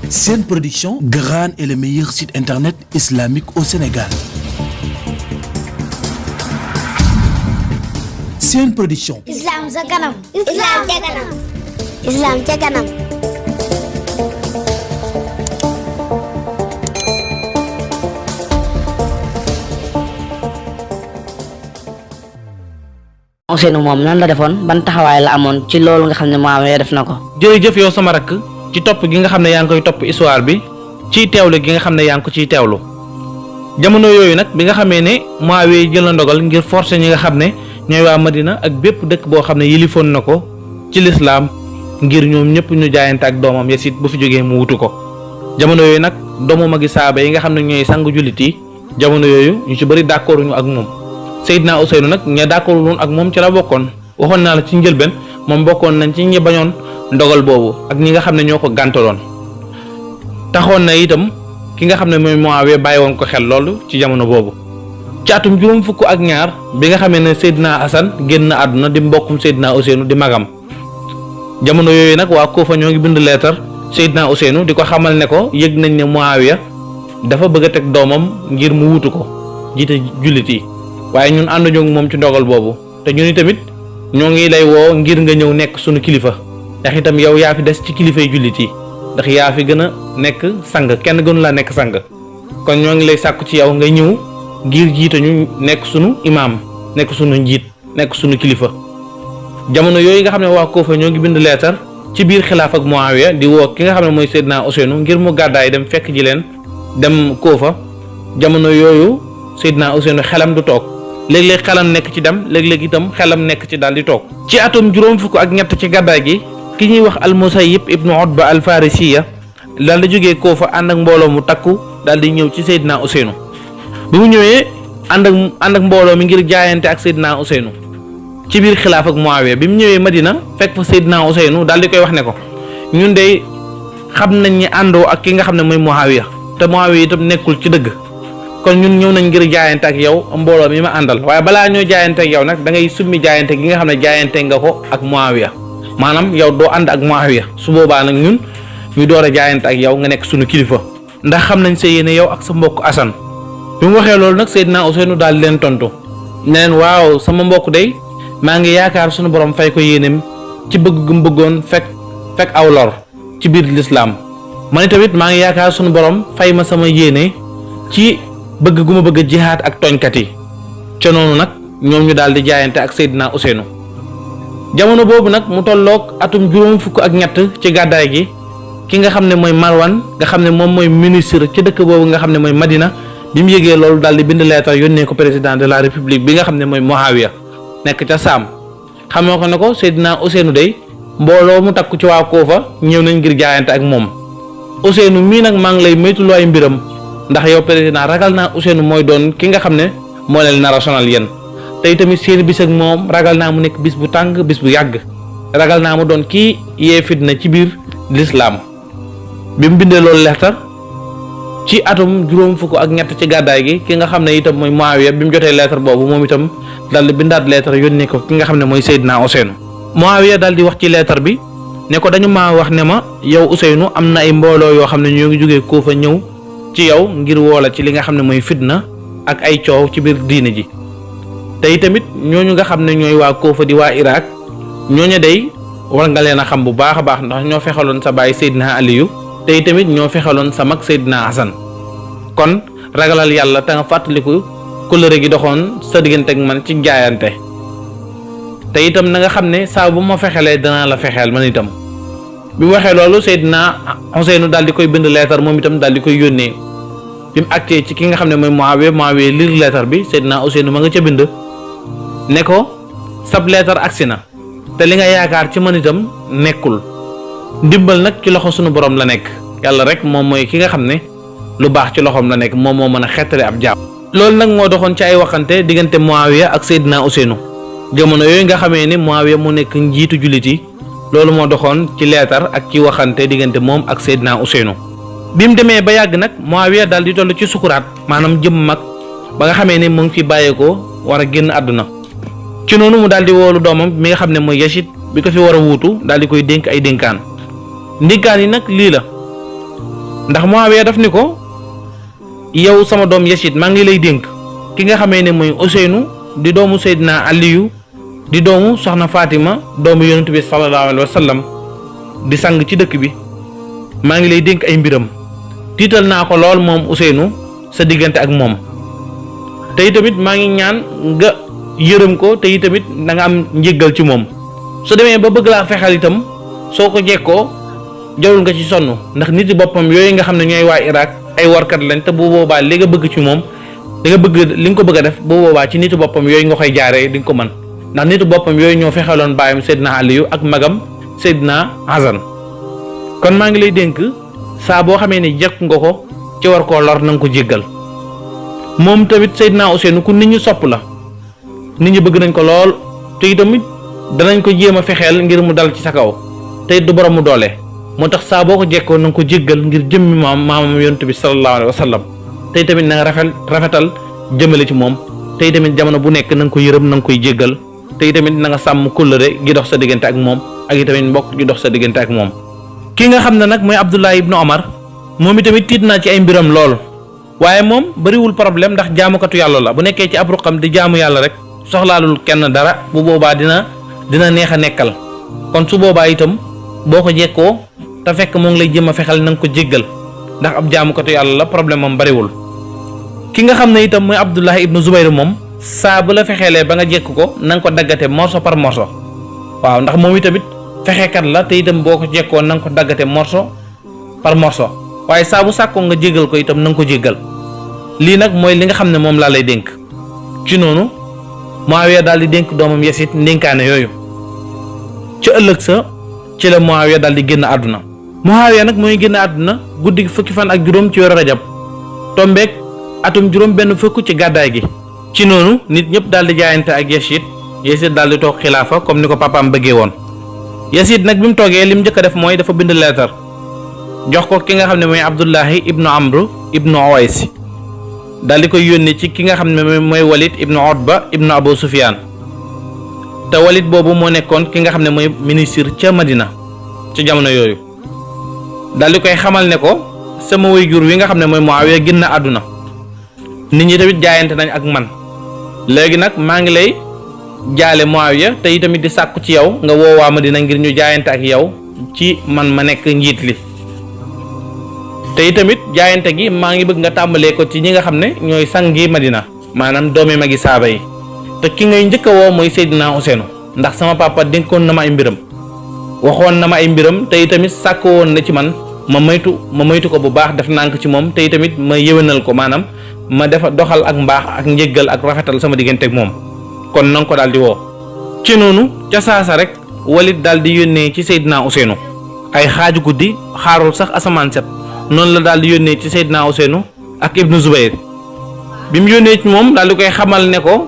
Sen Production, Gran est le meilleur site internet islamique au Sénégal. Sen Production. Islam sa kanam. Islam ca kanam. Islam ca kanam. Ousseynou moom nan la defoon ban taxawaay la amoon ci loolu nga xam ne Muawiya def na ko. jërëjëf yow sama rakk ci topp gi nga xam ne yaa ngi koy topp histoire bi ciy teewlu gi nga xam ne yaa ngi ko ciy teewlu jamono yooyu nag bi nga xamee ne Muawiya jël na ndogal ngir forcer ñi nga xam ne ñooy waa Madina ak bépp dëkk boo xam ne yilifoon na ko ci lislaam ngir ñoom ñëpp ñu jaayante ak doomam Yasid bu fi jógee mu wutu ko. jamono yooyu nag doomu magi saaba yi nga xam ne ñooy sangu jullit yi jamono yooyu ñu ci bëri d'accord ñu ak moom. Seydina Ousseynou nag ña d'accord woon ak moom ci la bokkoon waxoon naa la ci njëlbeen moom bokkoon nañ ci ñi bañoon ndogal boobu ak ñi nga xam ne ñoo ko gàntaloon taxoon na itam ki nga xam ne mooy Muawiya bàyyi woon ko xel loolu ci jamono boobu. ci atum juróom fukk ak ñaar bi nga xamee ne Seydina Hassan génn àdduna di mbokkum Seydina Ousseynou di magam jamono yooyu nag waa Kufa ñoo ngi bind leetar Seydina Ousseynou di ko xamal ne ko yëg nañ ne Muawiya dafa bëgg a teg doomam ngir mu wutu ko jiite jullit yi. waaye ñun ànduñu ak moom ci ndogal boobu te ñun tamit ñoo ngi lay woo ngir nga ñëw nekk sunu kilifa ndax itam yow yaa fi des ci kilifay jullit yi ndax yaa fi gën a nekk sang kenn gënu laa nekk sang kon ñoo ngi lay sàkku ci yow nga ñëw ngir jiite ñu nekk sunu imaam nekk sunu njiit nekk sunu kilifa. jamono yooyu nga xam ne waa Kufa ñoo ngi bind leetar ci biir xilaaf ak Muawiya di woo ki nga xam ne mooy Seydina Ousseynou ngir mu gàddaay dem fekk ji leen dem Kufa jamono yooyu Seydina Ousseynou xelam du toog. léeg-léeg xelam nekk ci dem léeg-léeg itam xelam nekk ci daal di toog. ci atum juróom fukk ak ñett ci gàddaay gi ki ñuy wax al-Musayyib ibnu Utba al-Farisiya daal di jógee Kufa ànd ak mbooloo mu takku daal di ñëw ci Seydina Ousseynou bi mu ñëwee ànd ak mbooloo mi ngir jaayante ak Seydina Ousseynou ci biir xilaaf ak Muawiya bi mu ñëwee Madina fekk fa Seydina Ousseynou daal di koy wax ne ko ñun de xam nañ ñi àndoo ak ki nga xam ne mooy Muawiya te Muawiya itam nekkul ci dëgg. kon ñun ñëw nañ ngir jaayante ak yow mbooloo mi ma àndal waaye balaa ñoo jaayante ak yow nag da ngay summi jaayante gi nga xam ne jaayante nga ko ak Muawiya maanaam yow doo ànd ak Muawiya su boobaa nag ñun ñu door a jaayante ak yow nga nekk sunu kilifa ndax xam nañ sa yéene yow ak sa mbokk Assane. bi mu waxee loolu nag Seydina Ousseynou daal di leen tontu ne leen waaw sama mbokk day maa ngi yaakaar sunu borom fay ko yéeneem ci bëgg gu mu bëggoon fekk aw lor ci biir lislaam man tamit maa ngi yaakaar sunu borom fay ma sama yéene ci. bëgg gu ma bëgg a jihaad ak tooñkat yi ca noonu nag ñoom ñu daal di jaayante ak Seydina Ousseynou jamono boobu nag mu tolloog atum juróom fukk ak ñett ci gàddaay gi ki nga xam ne mooy Marwan nga xam ne moom mooy ministre ci dëkk boobu nga xam ne mooy Madina bi mu yëgee loolu daal di bind leetar yónnee ko président de la république bi nga xam ne mooy Muawiya nekk ca Saam xamoo ko ne ko Seydina Ousseynou day mbooloo mu takku ci waa Kufa ñëw nañ ngir jaayante ak moom Ousseynou mii nag maa ngi lay moytuloo ay mbiram. ndax yow président ragal naa Ousseynou mooy doon ki nga xam ne moo leen nar a sonal yéen tey tamit seen bis ak moom ragal naa mu nekk bis bu tàng bis bu yàgg ragal naa mu doon kii yee fitna ci biir lislaam bi mu bindee loolu leetar ci atum juróom fukk ak ñett ci gàddaay gi ki nga xam ne itam mooy Muawiya bi mu jotee leetar boobu moom itam daal di bindaat leetar yónnee ko ki nga xam ne mooy Seydina Ousseynou Muawiya daal di wax ci leetar bi ne ko dañu maa wax ne ma yow Ousseynou am na ay mbooloo yoo xam ne ñoo ngi jógee Kufa ñëw ci yow ngir woola ci li nga xam ne mooy fitna ak ay coow ci biir diine ji tey tamit ñooñu nga xam ne ñooy waa Kufa di waa Irak ñooñu day war nga leen a xam bu baax a baax ndax ñoo fexaloon sa baay Seydina Aliyu tey tamit ñoo fexaloon sa mag Seydina Hassan kon ragalal yàlla te nga fàttaliku kóllëre gi doxoon sa diggante ak man ci jaayante te itam na nga xam ne saa bu ma fexelee danaa la fexeel man itam. bi mu waxee loolu Seydina Ousseynou daal di koy bind leetar moom itam daal di koy yónnee bi mu àggtee ci ki nga xam ne mooy Muawiya lire leetar bi Seydina Ousseynou ma nga ca bind ne ko sab leetar agsi na te li nga yaakaar ci man itam nekkul ndimbal nag ci loxo sunu borom la nekk yàlla rek moom mooy ki nga xam ne lu baax ci loxoom la nekk moom moo mën a xettale ab jaam. loolu nag moo doxoon ci ay waxante diggante Muawiya ak Seydina Ousseynou jamono yooyu nga xamee ni Muawiya mu nekk njiitu jullit yi. loolu moo doxoon ci leetar ak ci waxante diggante moom ak Seydina Ousseynou bi mu demee ba yàgg nag Muawiya daal di toll ci sukuraat maanaam jëm mag ba nga xamee ni mu ngi fi bàyyeekoo war a génn àdduna ci noonu mu daal di woolu doomam mi nga xam ne mooy Yasid bi ko fi war a wuutu daal di koy dénk ay dénkaan ndénkaan yi nag lii la ndax Muawiya daf ni ko yow sama doom Yazid maa ngi lay dénk ki nga xamee ne mooy Ousseynou di doomu Seydina Aliyu di doomu soxna Fatima doomu yonent bi sallallahu alayhi wa sallam di sang ci dëkk bi maa ngi lay dénk ay mbiram tiital naa ko lool moom Ousseynou sa diggante ak moom te tamit maa ngi ñaan nga yërëm ko te tamit da nga am njéggal ci moom su demee ba bëgg laa fexal itam soo ko jekkoo jarul nga ci sonn ndax nit yi boppam yooyu nga xam ne ñooy waa Irak ay warkat lañ te bu boobaa li nga bëgg ci moom li nga ko bëgg a def bu boobaa ci nitu boppam yooyu nga koy jaaree di nga ko mën ndax nitu boppam yooyu ñoo fexeloon baayam Seydina Aliyu ak magam Seydina Hasan kon maa ngi lay dénk saa boo xamee ne jekk nga ko ci war koo lor na nga ko jéggal moom tamit Seydina Ousseynou ku nit ñi sopp la nit ñi bëgg nañ ko lool te tamit danañ ko jéem a fexeel ngir mu dal ci sa kaw te du borom mu doole moo tax saa boo ko jekkoo na nga ko jéggal ngir jëmmi maamam yonent bi sallallahu alayhi wa sallam te tamit na nga rafetal jëmale ci moom te tamit jamono bu nekk na nga ko yërëm na nga koy jéggal te tamit na nga sàmm kóllëre gi dox sa diggante ak moom ak tamit mbokk gi dox sa diggante ak moom. ki nga xam ne nag mooy Abdullah ibnu Omar moom itamit tiit naa ci ay mbiram lool waaye moom bariwul problème ndax jaamukatu yàlla la bu nekkee ci ab ruqam di jaamu yàlla rek soxlaalul kenn dara bu boobaa dina neex a nekkal kon su boobaa itam boo ko jekkoo te fekk moo ngi lay jëm a fexel na nga ko jéggal ndax ab jaamukatu yàlla la problème moom bariwul. ki nga xam ne itam mooy Abdullah ibnu Zubayr moom saa bu la fexeelee ba nga jekk ko na nga ko daggate morceau par morceau waaw ndax moom itamit fexekat la te itam boo ko jekkoo na nga ko daggate morceau par morceau waaye saa bu sàkkoo nga jéggal ko itam na nga ko jéggal lii nag mooy li nga xam ne moom laa lay dénk. ci noonu Muawiya daal di dénk doomam Yazid ndénkaane yooyu ca ëllëg sa ci la Muawiya daal di génn àdduna. Muawiya nag mooy génn àdduna guddi fukki fan ak juróom ci weeru rajab tombeek atum juróom benn fukk ci gàddaay gi. ci noonu nit ñëpp daal di jaayante ak Yazid daal di toog xilaafa comme ni ko papaam bëggee woon. Yazid nag bi mu toogee lim njëkk a def mooy dafa bind leetar jox ko ki nga xam ne mooy Abdullahi ibnu Amr ibnu Uways daal di koy yónni ci ki nga xam ne mooy Walid ibnu Utba ibnu Abu Sufyan te Walid boobu moo nekkoon ki nga xam ne mooy ministre ca Madina ci jamono yooyu daal di koy xamal ne ko sama waajur wi nga xam ne mooy Muawiya génn àdduna nit ñi tamit jaayante nañ ak man léegi nag maa ngi lay jaale Muawiya te itamit di sàkku ci yow nga woowaa Madina ngir ñu jaayante ak yow ci man ma nekk njiit li te itamit jaayante gi maa ngi bëgg nga tàmbalee ko ci ñi nga xam ne ñooy sangi Madina maanaam doomi magi saaba yi te ki ngay njëkk a woo mooy Seydina Ousseynou ndax sama papa dénkoon na ma ay mbiram waxoon na ma ay mbiram te itamit sàkk woon na ci man ma moytu ko bu baax def nànk ci moom te itamit ma yëwénal ko maanaam ma def doxal ak mbaax ak njéggal ak rafetal sama diggante ak moom kon na nga ko daal di woo. ci noonu ca saasa rek Walid daal di yónnee ci Seydina Ousseynou ay xaaju guddi xaarul sax asamaan set noonu la daal di yónnee ci Seydina Ousseynou ak Ibnu Zubayr bi mu yónnee ci moom daal di koy xamal ne ko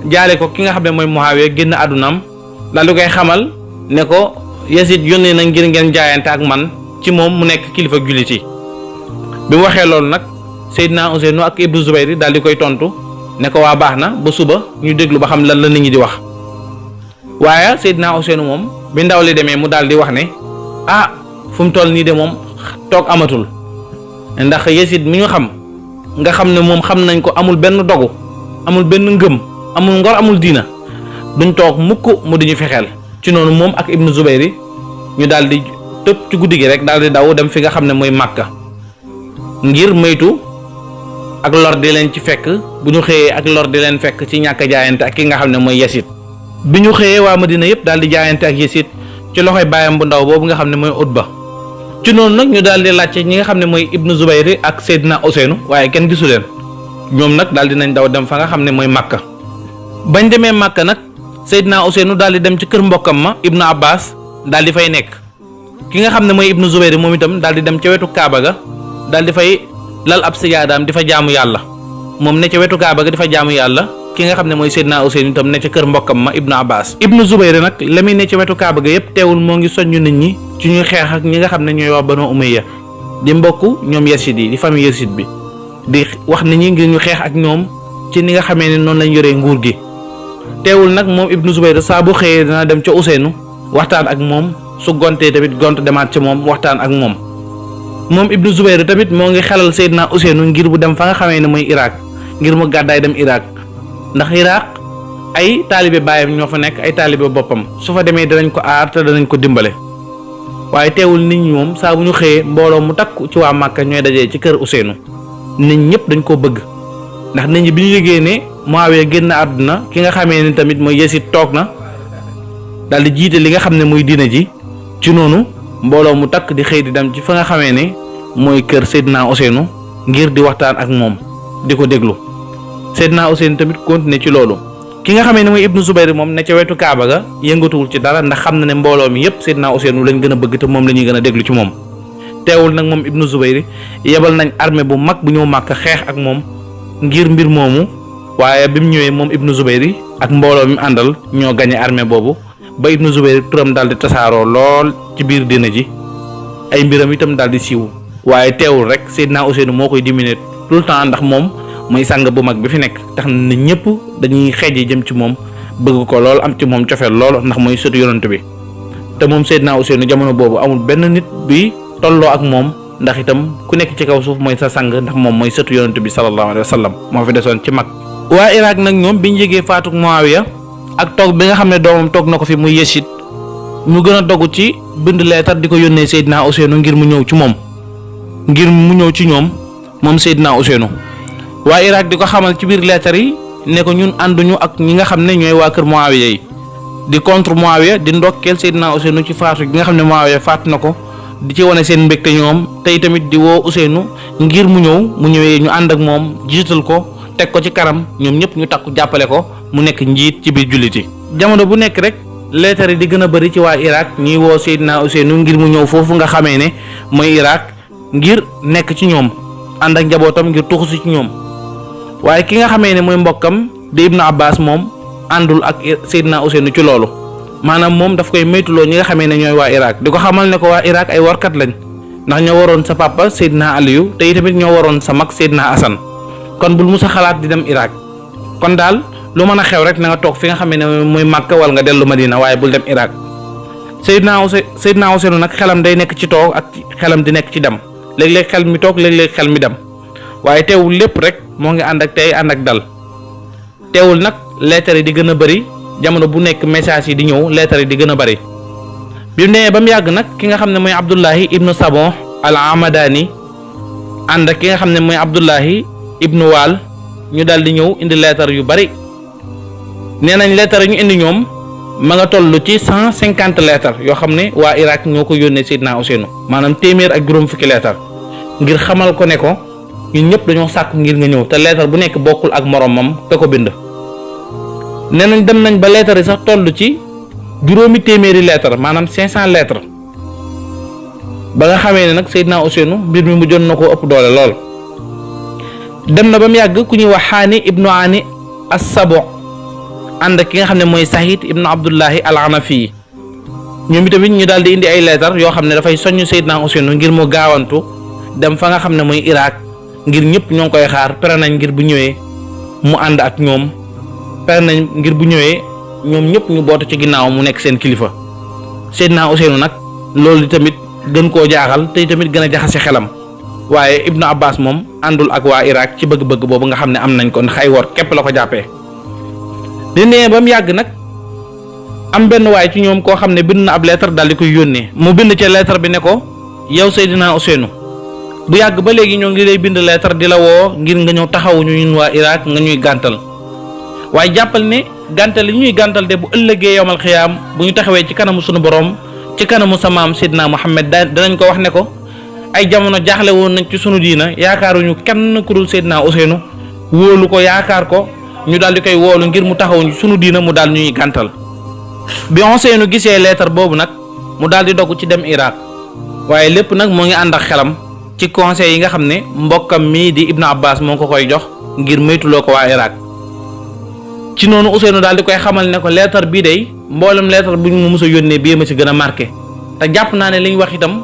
jaale ko ki nga xam ne mooy Muawiya génn àddunaam daal di koy xamal ne ko Yazid yónnee na ngir ngeen jaayante ak man ci moom mu nekk kilifa jullit yi bi mu waxee loolu nag Seydina Ousseynou ak Ibnu Zubayr daal di koy tontu ne ko waa baax na ba suba ñu déglu ba xam lan la nit ñi di wax waaye Seydina Ousseynou moom bi ndaw li demee mu daal di wax ne fu mu toll nii de moom toog amatul ndax Yazid mi nga xam ne moom xam nañ ko amul benn dogu amul benn ngëm amul ngor amul diina duñ toog mukk mu di ñu fexeel. ci noonu moom ak Ibnu Zubayr ñu daal di tëb ci guddi gi rek daal di daw dem fi nga xam ne mooy Màkka ngir moytu ak lor di leen ci fekk bu ñu xëyee ak lor di leen fekk ci ñàkk jaayante ak ki nga xam ne mooy Yazid. bi ñu xëyee waa Madina yëpp daal di jaayante ak Yazid ci loxoy baayam bu ndaw boobu nga xam ne mooy Utba. ci noonu nag ñu daal di laajte ñi nga xam ne mooy Ibnu Zubayr ak Seydina Ousseynou waaye kenn gisu leen ñoom nag daal di nañ daw dem fa nga xam ne mooy Màkka. bañ demee Màkka nag Seydina Ousseynou daal di dem ci kër mbokkam ma Ibnu Abbas daal di fay nekk ki nga xam ne mooy Ibnu Zubayr moom itam daal di dem ca wetu Kaaba ga daal di fay lal ab sijaadaam di fa jaamu yàlla moom ne ca wetu Kaaba ga di fa jaamu yàlla ki nga xam ne mooy Seydina Ousseynou itam ne ca kër mbokkam ma Ibnu Abbas. Ibnu Zubayr nag la muy ne ca wetu Kaaba ga yëpp teewul moo ngi soññu nit ñi ci ñuy xeex ak ñi nga xam ne ñooy waa Banu Umayya di mbokk ñoom Yazid yi di famille Yazid bi di wax nit ñi ngir ñu xeex ak ñoom ci ni nga xamee ne noonu lañ yoree nguur gi. teewul nag moom Ibnu Zubayr saa bu xëyee dana dem ca Ousseynou waxtaan ak moom su gontee tamit gont demaat ca moom waxtaan ak moom moom Ibnu Zubayr tamit moo ngi xelal Seydina Ousseynou ngir bu dem fa nga xamee ne mooy Irak ngir mu gàddaay dem Irak ndax Irak ay taalibe baayam ñoo fa nekk ay taalibe boppam su fa demee danañ ko aar te danañ ko dimbale waaye teewul nit ñi moom saa bu ñu xëyee mbooloo mu takku ci waa Màkka ñooy dajee ci kër Ousseynou nit ñëpp dañ koo bëgg ndax nit ñi bi ñu yëgee ne Muawiya génn àdduna ki nga xamee ni tamit mooy Yazid toog na daal di jiite li nga xam ne muy diina ji ci noonu mbooloo mu takk di xëy di dem ci fa nga xamee ne mooy kër Seydina Ousseynou ngir di waxtaan ak moom di ko déglu Seydina Ousseynou tamit continué ci loolu ki nga xamee ne mooy Ibnu Zubayr moom ne ca wetu Kaaba ga yëngatuwul ci dara ndax xam na ne mbooloo mi yëpp Seydina Ousseynou lañ gën a bëgg te moom la ñuy gën a déglu ci moom teewul nag moom Ibnu Zubayr yebal nañ armée bu mag bu ñëw Màkka xeex ak moom ngir mbir moomu waaye bi mu ñëwee moom Ibnu Zubayr ak mbooloo mi àndal ñoo gañe armée boobu ba Ibnu Zubayr turam daal di tasaaroo lool ci biir dina ji ay mbiram itam daal di siiw waaye teewul rek Seydina Ousseynou moo koy diminuer tout le temps ndax moom mooy sang bu mag bi fi nekk tax na ñëpp dañuy xeeje jëm ci moom bëgg ko lool am ci moom cofeel lool ndax mooy sëtu yonent bi te moom Seydina Ousseynou jamono boobu amul benn nit bi tolloo ak moom ndax itam ku nekk ci kaw suuf mooy sa sang ndax moom mooy sëtu yonent bi sallallahu alayhi wa sallam moo fi desoon ci mag. waa Irak nag ñoom biñ yëgee faatuk Muawiya ak toog bi nga xam ne doomam toog na ko fi muy Yazid ñu gën a dogu ci bind leetar di ko yónnee Seydina Ousseynou ngir mu ñëw ci moom ngir mu ñëw ci ñoom moom Seydina Ousseynou waa Irak di ko xamal ci biir leetar yi ne ko ñun ànduñu ak ñi nga xam ne ñooy waa kër Muawiya yi di contre Muawiya di ndokkeel Seydina Ousseynou ci faatu gi nga xam ne Muawiya faatu na ko di ci wane seen mbégte ñoom tey tamit di woo Ousseynou ngir mu ñëwee ñu ànd ak moom jiital ko teg ko ci kanam ñoom ñëpp ñu takku jàppale ko mu nekk njiit ci biir jullit yi jamono bu nekk rek leetar yi di gën a bëri ci waa Irak ñuy woo Seydina Ousseynou ngir mu ñëw foofu nga xamee ne mooy Irak ngir nekk ci ñoom ànd ak njabootam ngir tuxusi ci ñoom waaye ki nga xamee ne mooy mbokkam di Ibnu Abbas moom àndul ak Seydina Ousseynou ci loolu maanaam moom daf koy moytuloo ñi nga xamee ne ñooy waa Irak di ko xamal ne ko waa Irak ay warkat lañ ndax ñoo waroon sa papa Seydina Aliyu te tamit ñoo waroon sa mag Seydina Asan kon bul musa xalaat di dem Irak kon daal lu mën a xew rek na nga toog fi nga xamee ne mooy Màkka wala nga dellu Madina waaye bul dem Irak Seydina Ousseynou nag xelam day nekk ci toog ak xelam di nekk ci dem léeg-léeg xel mi toog léeg-léeg xel mi dem waaye teewul lépp rek moo ngi ànd ak tey ànd ak dal teewul nag lettre yi di gën a bëri jamono bu nekk message yi di ñëw lettre yi di gën a bëri bi mu nee ba mu yàgg nag ki nga xam ne mooy Abdullahi ibnu Sabon al Amadani ànd ak ki nga xam ne mooy Abdullahi ibnu Waal ñu daal di ñëw indi lettre yu bëri nee nañ lettre ñu indi ñoom ma nga toll ci 150 lettres yoo xam ne waa Irak ñoo ko yónnee Seydina Ousseynou maanaam téeméer ak juróom fukki lettre ngir xamal ko ne ko ñun ñëpp dañoo sàkku ngir nga ñëw te lettre bu nekk bokkul ak moromam te ko bind. nee nañ dem nañ ba lettre yi sax toll ci juróomi téeméeri lettre maanaam 500 lettres ba nga xamee ne nag Seydina Ousseynou mbir mi mu jot na koo ëpp doole lool. dem na ba mu yàgg ku ñuy wax Xaani ibnu Ani as-Sabo ànd ak ki nga xam ne mooy Sahid ibnu Abdullahi al-Anafi ñoom itamit ñu daal di indi ay lettres yoo xam ne dafay soññ Seydina Ousseynou ngir mu gaawantu dem fa nga xam ne mooy Irak ngir ñëpp ñoo ngi koy xaar pare nañ ngir bu ñëwee mu ànd ak ñoom pare nañ ngir bu ñëwee ñoom ñëpp ñu bootu ci ginnaaw mu nekk seen kilifa Seydina Ousseynou nag loolu tamit gën koo jaaxal te tamit gën a jaxase xelam waaye Ibnu Abbas moom àndul ak waa Irak ci bëgg-bëgg boobu nga xam ne am nañ ko ndax ay wor képp la ko jàppee. di nee ba mu yàgg nag am benn waay ci ñoom koo xam ne bind na ab lettre daal di koy yónnee mu bind ca lettre bi ne ko yow Seydina Ousseynou bu yàgg ba léegi ñoo ngi lay bind lettre di la woo ngir nga ñëw taxawuñu ñun waa Irak nga ñuy gàntal waaye jàppal ne gàntal yi ñuy gàntal de bu ëllëgee yowmal xiyaam bu ñu taxawee ci kanamu sunu borom ci kanamu sa maam Seydina Muhammad danañ ko wax ne ko ay jamono jaaxle woon nañ ci sunu diina yaakaaruñu kenn ku dul Seydina Ousseynou wóolu ko yaakaar ko ñu daal di koy woolu ngir mu taxawuñu sunu diina mu daal ñuy gàntal bi Ousseynou gisee lettre boobu nag mu daal di dogg ci dem Irak waaye lépp nag moo ngi ànd ak xelam ci conseil yi nga xam ne mbokkam mii di Ibnu Abbas moo ko koy jox ngir moytuloo ko waa Irak ci noonu Ousseynou daal di koy xamal ne ko lettre bii day mboolem lettre bu ñu ma mës a yónnee bii ma ci gën a marqué te jàpp naa ne li ñu wax itam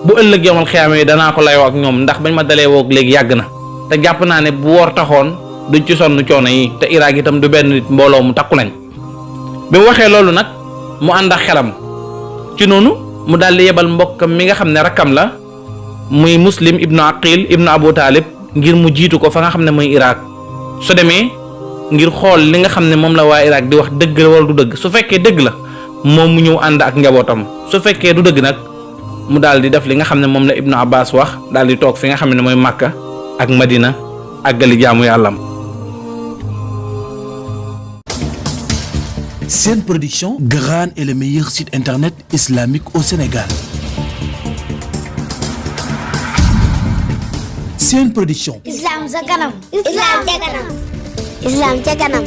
bu ëllëg yomal xiyaame danaa ko layoo ak ñoom ndax bañ ma dalee woog léegi yàgg na te jàpp naa ne bu woor taxoon duñ ci sonn coono yi te Irak itam du benn nit mbooloo mu takku lañ bi mu waxee loolu nag mu ànd ak xelam ci noonu mu daal di yebal mbokkam mi nga xam ne rakkam la muy Muslim ibnu Aqil ibnu Abu Talib ngir mu jiitu ko fa nga xam ne mooy Irak su demee ngir xool li nga xam ne moom la waa Irak di wax dëgg la wala du dëgg su fekkee dëgg la moom mu ñëw ànd ak njabootam su fekkee du dëgg nag mu daal di def li nga xam ne moom la Ibnu Abbas wax daal di toog fi nga xam ne mooy Makka ak Madina àggali jaamu yàllam. Sen Production, Gran est le meilleur site internet islamique au Sénégal. Sen Production. Islam sa kanam. Islam ca kanam. Islam ca kanam.